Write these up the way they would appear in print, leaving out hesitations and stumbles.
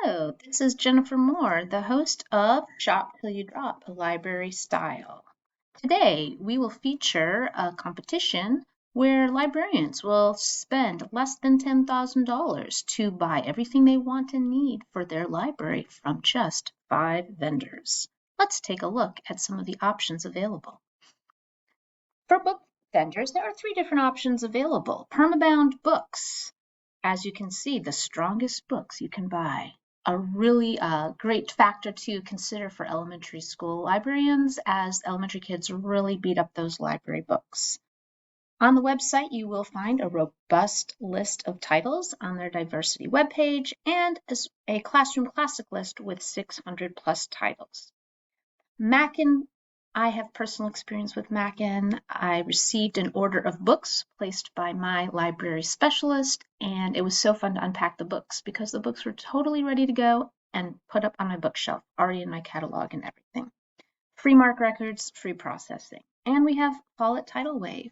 Hello, this is Jennifer Moore, the host of Shop Till You Drop, a library style. Today, we will feature a competition where librarians will spend less than $10,000 to buy everything they want and need for their library from just 5 vendors. Let's take a look at some of the options available. For book vendors, there are 3 different options available. Permabound books. As you can see, the strongest books you can buy. A really great factor to consider for elementary school librarians, as elementary kids really beat up those library books. On the website, you will find a robust list of titles on their diversity webpage and a classroom classic list with 600 plus titles. Mackin, I have personal experience with Mackin. I received an order of books placed by my library specialist, and it was so fun to unpack the books because the books were totally ready to go and put up on my bookshelf, already in my catalog and everything. Free mark records, free processing. And we have Follett Tidal Wave.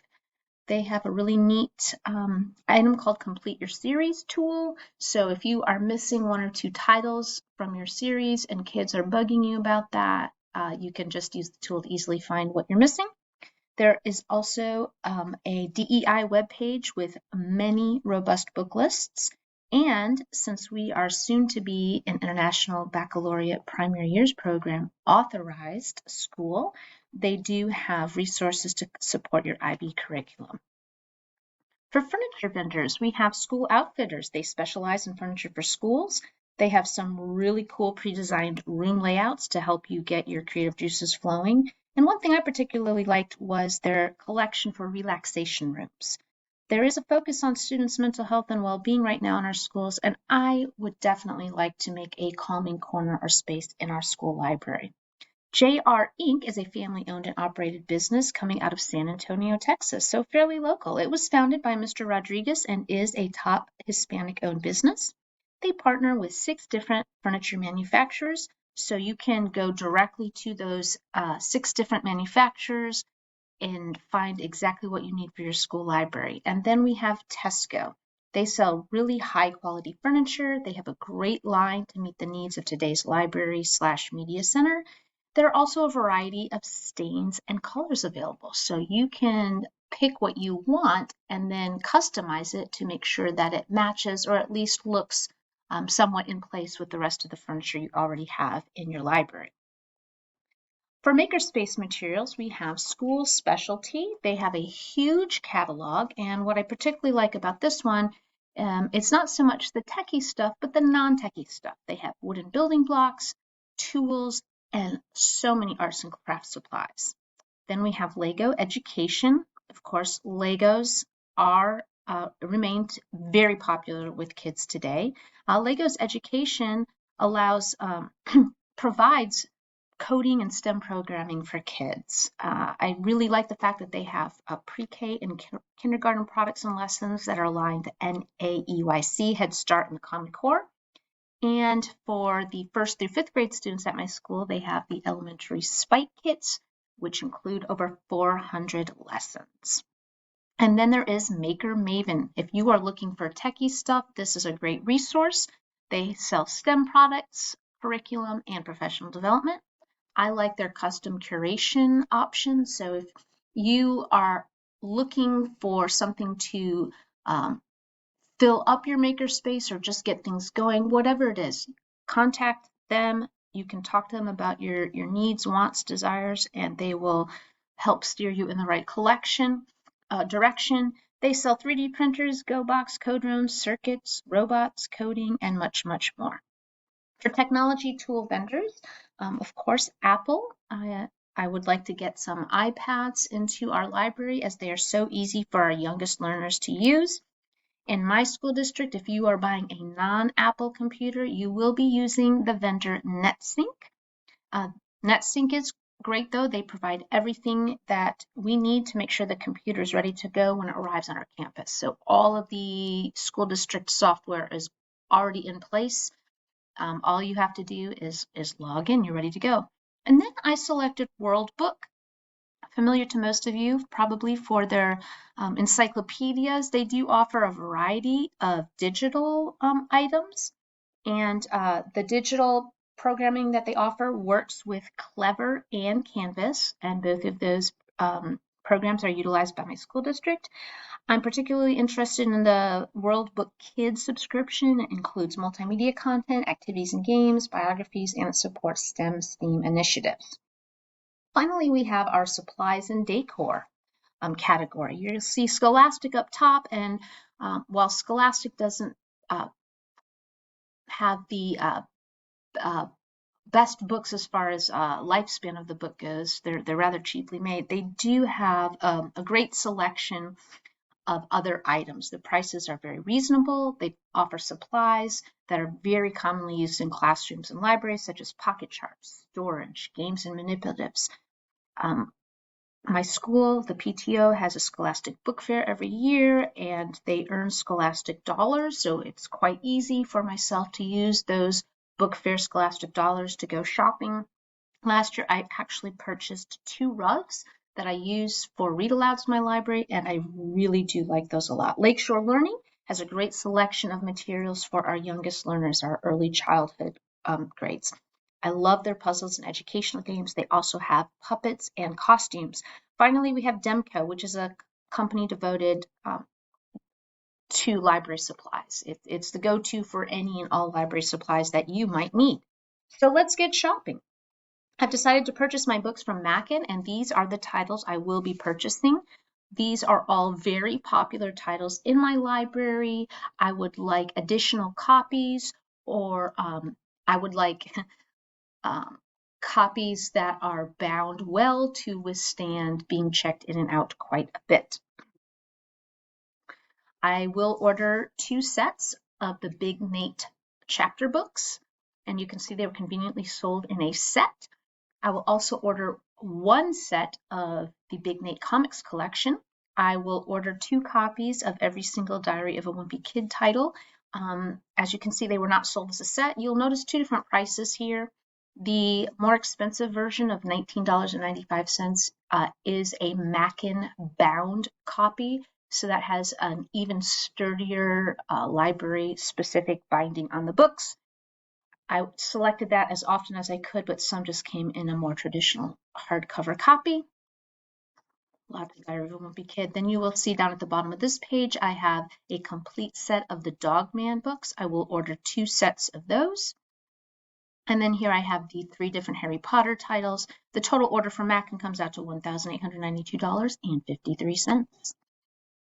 They have a really neat item called Complete Your Series tool. So if you are missing 1 or 2 titles from your series and kids are bugging you about that, you can just use the tool to easily find what you're missing. There is also a DEI webpage with many robust book lists. And since we are soon to be an International Baccalaureate Primary Years Program authorized school, they do have resources to support your IB curriculum. For furniture vendors, we have School Outfitters. They specialize in furniture for schools. They have some really cool pre-designed room layouts to help you get your creative juices flowing. And one thing I particularly liked was their collection for relaxation rooms. There is a focus on students' mental health and well-being right now in our schools, and I would definitely like to make a calming corner or space in our school library. JR Inc. is a family-owned and operated business coming out of San Antonio, Texas, so fairly local. It was founded by Mr. Rodriguez and is a top Hispanic-owned business. They partner with 6 different furniture manufacturers, so you can go directly to those 6 different manufacturers and find exactly what you need for your school library. And then we have Tesco. They sell really high-quality furniture. They have a great line to meet the needs of today's library/media center. There are also a variety of stains and colors available, so you can pick what you want and then customize it to make sure that it matches or at least looks somewhat in place with the rest of the furniture you already have in your library. For Makerspace Materials, we have School Specialty. They have a huge catalog, and what I particularly like about this one, it's not so much the techie stuff, but the non-techie stuff. They have wooden building blocks, tools, and so many arts and crafts supplies. Then we have Lego Education. Of course, Legos are remained very popular with kids today. Legos Education allows provides coding and STEM programming for kids. I really like the fact that they have pre-K and kindergarten products and lessons that are aligned to NAEYC, Head Start, and the Common Core. And for the 1st through 5th grade students at my school, they have the elementary Spike Kits, which include over 400 lessons. And then there is Maker Maven. If you are looking for techie stuff, this is a great resource. They sell STEM products, curriculum, and professional development. I like their custom curation option. So if you are looking for something to fill up your makerspace or just get things going, whatever it is, contact them. You can talk to them about your needs, wants, desires, and they will help steer you in the right direction. They sell 3D printers, GoBox, code rooms, circuits, robots, coding, and much, much more. For technology tool vendors, of course, Apple. I would like to get some iPads into our library as they are so easy for our youngest learners to use. In my school district, if you are buying a non-Apple computer, you will be using the vendor NetSync. NetSync is great though. They provide everything that we need to make sure the computer is ready to go when it arrives on our campus. So all of the school district software is already in place. All you have to do is log in, you're ready to go. And then I selected World Book. Familiar to most of you, probably for their encyclopedias. They do offer a variety of digital items. And the digital programming that they offer works with Clever and Canvas, and both of those programs are utilized by my school district. I'm particularly interested in the World Book Kids subscription. It includes multimedia content, activities and games, biographies, and it supports STEM initiatives. Finally, we have our supplies and decor category. You'll see Scholastic up top, and while Scholastic doesn't have the best books as far as lifespan of the book goes, they're rather cheaply made. They do have a great selection of other items. The prices are very reasonable. They offer supplies that are very commonly used in classrooms and libraries, such as pocket charts, storage, games and manipulatives. My school, the PTO, has a Scholastic book fair every year, and they earn Scholastic dollars, so it's quite easy for myself to use those book fair Scholastic dollars to go shopping. Last year, I actually purchased 2 rugs that I use for read-alouds in my library, and I really do like those a lot. Lakeshore Learning has a great selection of materials for our youngest learners, our early childhood grades. I love their puzzles and educational games. They also have puppets and costumes. Finally, we have Demco, which is a company devoted to library supplies. It's the go-to for any and all library supplies that you might need. So let's get shopping. I've decided to purchase my books from Mackin, and these are the titles I will be purchasing. These are all very popular titles in my library. I would like additional copies, or I would like copies that are bound well to withstand being checked in and out quite a bit. I will order 2 sets of the Big Nate chapter books, and you can see they were conveniently sold in a set. I will also order 1 set of the Big Nate Comics collection. I will order 2 copies of every single Diary of a Wimpy Kid title. As you can see, they were not sold as a set. You'll notice 2 different prices here. The more expensive version of $19.95 is a Mackin bound copy, so that has an even sturdier library-specific binding on the books. I selected that as often as I could, but some just came in a more traditional hardcover copy. Lots of Diary of a Wimpy Kid. Then you will see down at the bottom of this page, I have a complete set of the Dog Man books. I will order 2 sets of those. And then here I have the 3 different Harry Potter titles. The total order for Mackin comes out to $1,892.53.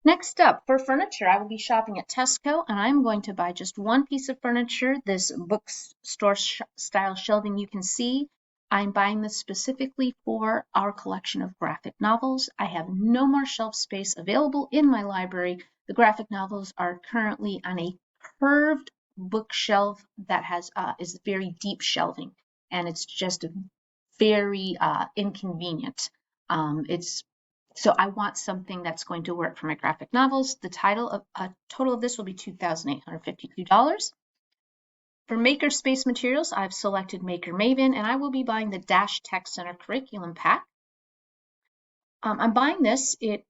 Next up, for furniture, I will be shopping at Tesco, and I'm going to buy just 1 piece of furniture, this bookstore style shelving you can see. I'm buying this specifically for our collection of graphic novels. I have no more shelf space available in my library. The graphic novels are currently on a curved bookshelf that is very deep shelving, and it's just very inconvenient. So I want something that's going to work for my graphic novels. The total of this will be $2,852. For Makerspace materials, I've selected Maker Maven, and I will be buying the Dash Tech Center curriculum pack. I'm buying this. It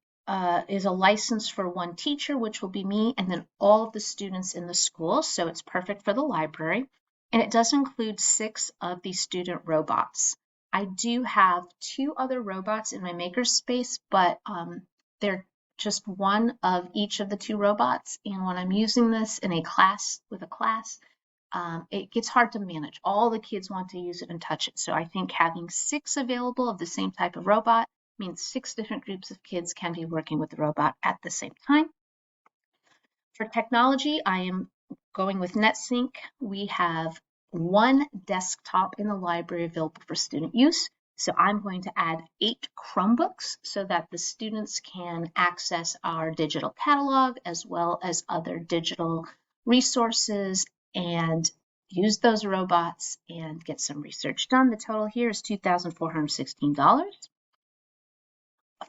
is a license for 1 teacher, which will be me, and then all of the students in the school, so it's perfect for the library. And it does include 6 of the student robots. I do have 2 other robots in my Makerspace, but they're just 1 of each of the 2 robots. And when I'm using this in a class, it gets hard to manage. All the kids want to use it and touch it. So I think having 6 available of the same type of robot means 6 different groups of kids can be working with the robot at the same time. For technology, I am going with NetSync. We have 1 desktop in the library available for student use. So I'm going to add 8 Chromebooks so that the students can access our digital catalog as well as other digital resources and use those robots and get some research done. The total here is $2,416.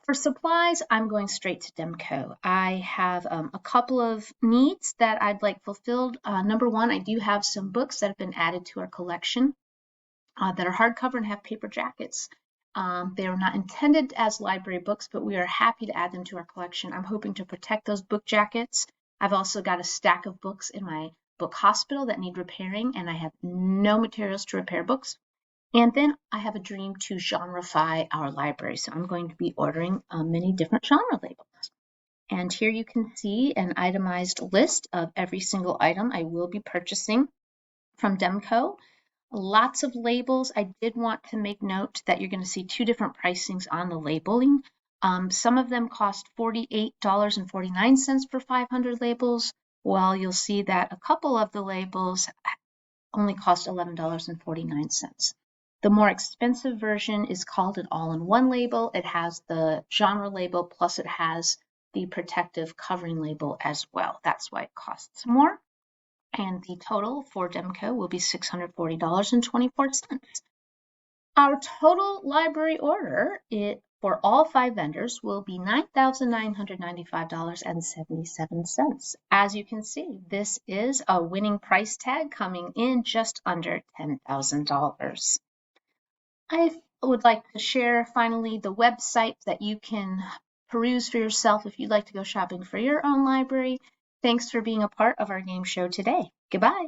For supplies, I'm going straight to Demco. I have a couple of needs that I'd like fulfilled. Number 1, I do have some books that have been added to our collection that are hardcover and have paper jackets. They are not intended as library books, but we are happy to add them to our collection. I'm hoping to protect those book jackets. I've also got a stack of books in my Book Hospital that need repairing, and I have no materials to repair books. And then I have a dream to genreify our library. So I'm going to be ordering many different genre labels. And here you can see an itemized list of every single item I will be purchasing from Demco. Lots of labels. I did want to make note that you're going to see two different pricings on the labeling. Some of them cost $48.49 for 500 labels, while you'll see that a couple of the labels only cost $11.49. The more expensive version is called an all-in-one label. It has the genre label, plus it has the protective covering label as well. That's why it costs more. And the total for Demco will be $640.24. Our total library order for all 5 vendors will be $9,995.77. As you can see, this is a winning price tag coming in just under $10,000. I would like to share finally the website that you can peruse for yourself if you'd like to go shopping for your own library. Thanks for being a part of our game show today. Goodbye.